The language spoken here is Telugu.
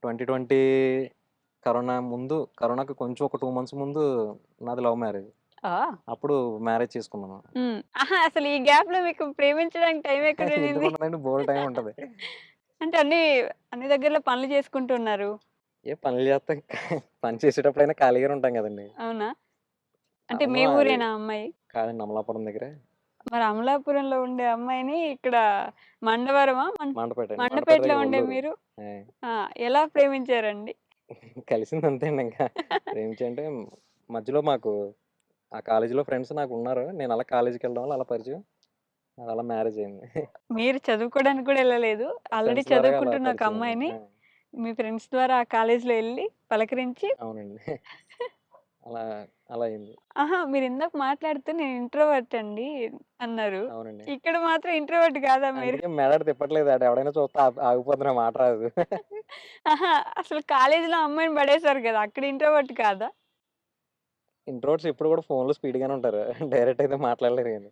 2020 కరోనాకి కొంచెం ఒక 2 మంత్స్ ముందు నాది లవ్ మ్యారేజ్. ఆ! అప్పుడు మ్యారేజ్ చేసుకున్నాను. ఆహా! అసలు ఈ గ్యాప్‌లో మీకు ప్రేమించడానికి టైం ఎక్కడుండింది? ఎందుకుండదండి బోలెడు టైం ఉంటది. అంటే అన్ని దగ్గరలో పనులు చేసుకుంటున్నారు. ఏ పనులు చేస్తాం పని చేసేటప్పుడైనా ఖాళీగానే ఉంటాం గదండీ! అవునా? అంటే అవును. మీ అది ఊరేనా అమ్మాయి? కాదండి అమలాపురం దగ్గర మరి అమలాపురంలో ఉండే అమ్మాయిని ఇక్కడ మండవరమా? మండపేట అండి. మండపేట మండపేటలో దగ్గర ఉండే ఒల్లూరు. మీరు ఆ! ఆ! ఎలా ప్రేమించారండి? కలిసింది అంతే అండి ఇంకా. ప్రేమించంటే మధ్యలో మాకు ఆ కాలేజీలో ఫ్రెండ్స్ నాకున్నారు. నేను అలా కాలేజీకెళ్ళడం వల్ల అలా పరిచయం. అలా మ్యారేజ్ అయింది. మీరు చదువుకోవడానికి కూడా ఎళ్ళలేదు. ఆల్రెడీ ఫ్రెండ్స్ ద్వారాగా అలా చదువుకుంటున్న ఒక పరిచయం అండి. అమ్మాయిని ఆ! మీ ఫ్రెండ్స్ ద్వారా ఆ కాలేజ్‌లో ఎళ్లి పలకరించి అవునండి. అలా అలా అయింది. ఆహా! మీరిందాక మాట్లాడుతూ నేను ఇంట్రోవర్ట్ అండి అన్నారు. అవునండి. ఇక్కడ మాత్రం ఇంట్రోవర్ట్ కాదా మీరు? అందుకే మెదడు తిప్పట్లేదు. ఆడెవడైనా చూస్తే ఆగిపోద్ది నాకు మాట రాదు. ఆహా! అసలు కాలేజ్‌లో అమ్మాయిని పడేసారు కదా! అక్కడ ఇంట్రోవర్ట్ కాదా? ఇంట్రోవర్ట్స్ ఎప్పుడు కూడా ఫోన్‌లో స్పీడ్‌గానే ఉంటారు. డైరెక్ట్ అయితే మాట్లాడలేరు గాని.